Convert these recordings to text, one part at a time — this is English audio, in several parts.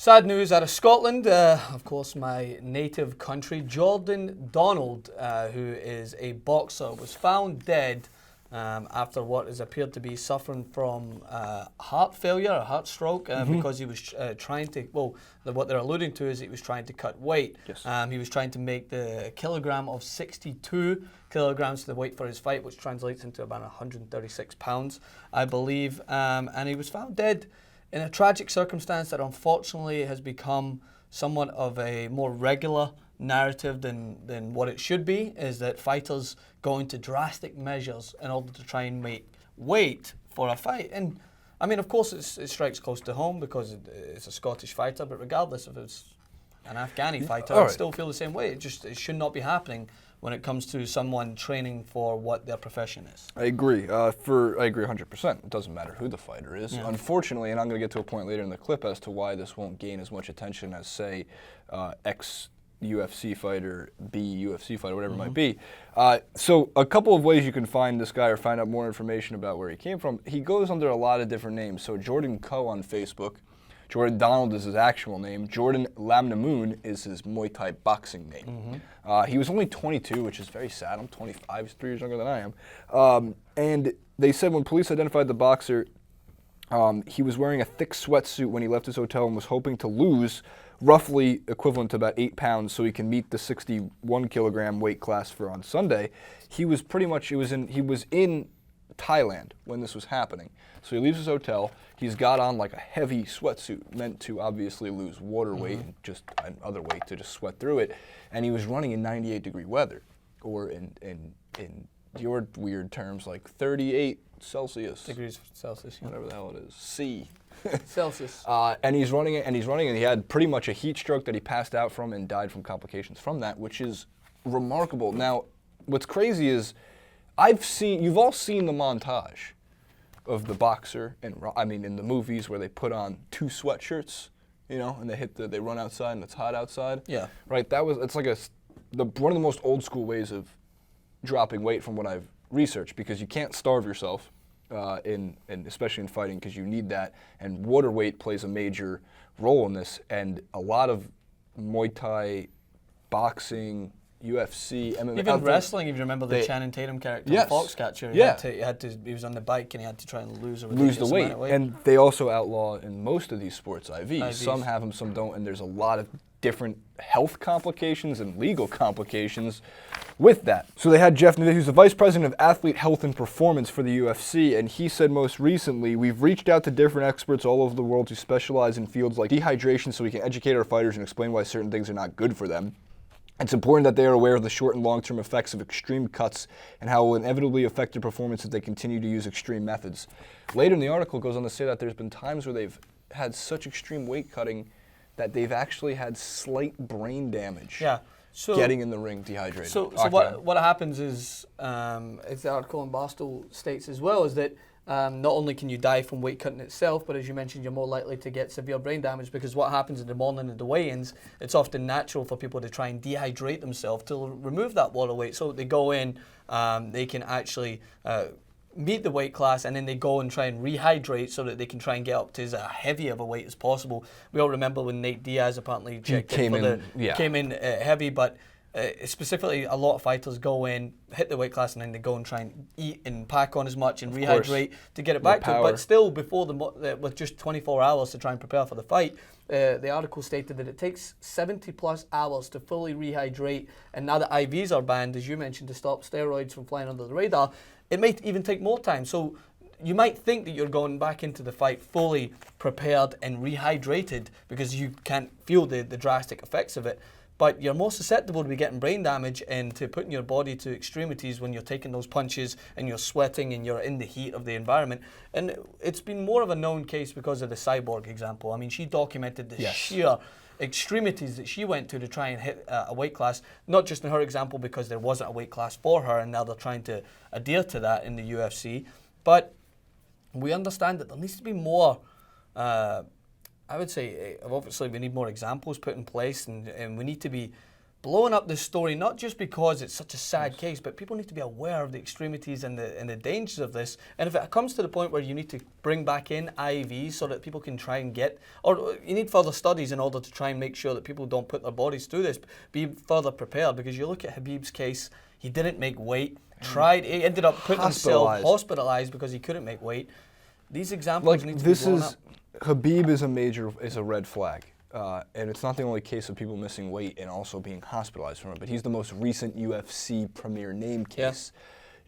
Sad news out of Scotland, of course my native country. Jordan Donald, who is a boxer, was found dead after what has appeared to be suffering from heart failure, a heart stroke, because he was trying to, what they're alluding to is he was trying to cut weight. Yes. He was trying to make the kilogram of 62 kilograms, the weight for his fight, which translates into about 136 pounds, I believe, and he was found dead in a tragic circumstance that unfortunately has become somewhat of a more regular narrative than what it should be, is that fighters go into drastic measures in order to try and make weight for a fight. And I mean, of course, it strikes close to home because it's a Scottish fighter, but regardless if it's an Afghani fighter, I still feel the same way. It should not be happening when it comes to someone training for what their profession is. I agree. I agree 100%. It doesn't matter who the fighter is. Yeah. Unfortunately, and I'm going to get to a point later in the clip as to why this won't gain as much attention as, say, ex-UFC fighter, B-UFC fighter, whatever it might be. So a couple of ways you can find this guy or find out more information about where he came from. He goes under a lot of different names. So Jordan Co on Facebook. Jordan Donald is his actual name. Jordan Lamnammoon is his Muay Thai boxing name. He was only 22, which is very sad. I'm 25, he's 3 years younger than I am. And they said when police identified the boxer, he was wearing a thick sweatsuit when he left his hotel and was hoping to lose roughly equivalent to about 8 pounds so he can meet the 61 kilogram weight class for on Sunday. He was in Thailand when this was happening. So he leaves his hotel. He's got on like a heavy sweatsuit meant to obviously lose water weight and just other weight to just sweat through it. And he was running in 98-degree weather, or in your weird terms like 38 Celsius. Degrees Celsius. Yeah. Whatever the hell it is. C. Celsius. And he's running and he had pretty much a heat stroke that he passed out from and died from complications from that, which is remarkable. Now, what's crazy is you've all seen the montage of the boxer, in the movies where they put on 2 sweatshirts, and they run outside and it's hot outside. Yeah. Right. It's like one of the most old school ways of dropping weight from what I've researched, because you can't starve yourself, especially in fighting, because you need that, and water weight plays a major role in this. And a lot of Muay Thai, boxing, UFC, MMA. Even wrestling, if you remember the Channing Tatum character, yes. Foxcatcher, he was on the bike and he had to try and lose the weight. And they also outlaw in most of these sports IVs. Some have them, some don't, and there's a lot of different health complications and legal complications with that. So they had Jeff Navid, who's the Vice President of Athlete Health and Performance for the UFC, and he said most recently, we've reached out to different experts all over the world who specialize in fields like dehydration so we can educate our fighters and explain why certain things are not good for them. It's important that they are aware of the short and long-term effects of extreme cuts and how it will inevitably affect their performance if they continue to use extreme methods. Later in the article, it goes on to say that there's been times where they've had such extreme weight cutting that they've actually had slight brain damage. Yeah. So getting in the ring dehydrated. So what happens is, as the article in Barstool states as well, is that not only can you die from weight cutting itself, but as you mentioned, you're more likely to get severe brain damage, because what happens in the morning of the weigh-ins, it's often natural for people to try and dehydrate themselves to remove that water weight. So they go in, they can actually meet the weight class, and then they go and try and rehydrate so that they can try and get up to as heavy of a weight as possible. We all remember when Nate Diaz apparently came in heavy, but specifically a lot of fighters go in, hit the weight class, and then they go and try and eat and pack on as much and rehydrate to get it back to it. But still, before with just 24 hours to try and prepare for the fight, the article stated that it takes 70 plus hours to fully rehydrate, and now that IVs are banned, as you mentioned, to stop steroids from flying under the radar, it might even take more time. So you might think that you're going back into the fight fully prepared and rehydrated because you can't feel the drastic effects of it. But you're more susceptible to be getting brain damage and to putting your body to extremities when you're taking those punches and you're sweating and you're in the heat of the environment. And it's been more of a known case because of the Cyborg example. I mean, she documented the sheer extremities that she went to try and hit a weight class, not just in her example because there wasn't a weight class for her and now they're trying to adhere to that in the UFC. But we understand that there needs to be more, I would say, obviously we need more examples put in place, and we need to be blowing up this story, not just because it's such a sad case, but people need to be aware of the extremities and the dangers of this. And if it comes to the point where you need to bring back in IVs so that people can try and get, or you need further studies in order to try and make sure that people don't put their bodies through this, be further prepared. Because you look at Khabib's case, he didn't make weight, he ended up putting himself hospitalized because he couldn't make weight. These examples need to be blown up. Khabib is a red flag. And it's not the only case of people missing weight and also being hospitalized from it, but he's the most recent UFC premier name case. Yeah.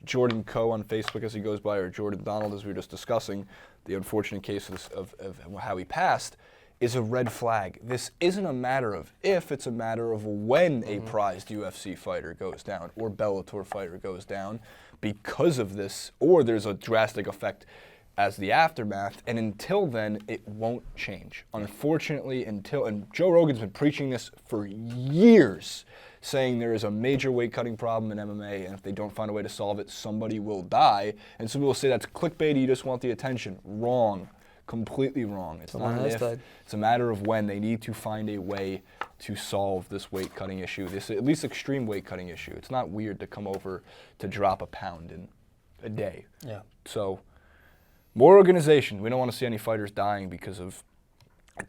Jordan Co on Facebook, as he goes by, or Jordan Donald, as we were just discussing, the unfortunate case of how he passed, is a red flag. This isn't a matter of if, it's a matter of when a prized UFC fighter goes down or Bellator fighter goes down because of this, or there's a drastic effect as the aftermath, and until then, it won't change. Unfortunately, and Joe Rogan's been preaching this for years, saying there is a major weight cutting problem in MMA, and if they don't find a way to solve it, somebody will die. And some people say that's clickbait, you just want the attention. Wrong. Completely wrong. It's not an if, it's a matter of when. They need to find a way to solve this weight cutting issue, this at least extreme weight cutting issue. It's not weird to come over to drop a pound in a day. Yeah. So, more organization. We don't want to see any fighters dying because of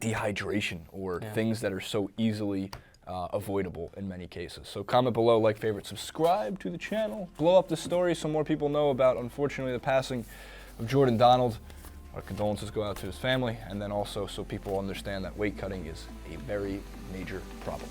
dehydration or things that are so easily avoidable in many cases. So comment below, like, favorite, subscribe to the channel, blow up the story so more people know about, unfortunately, the passing of Jordan Donald. Our condolences go out to his family, and then also so people understand that weight cutting is a very major problem.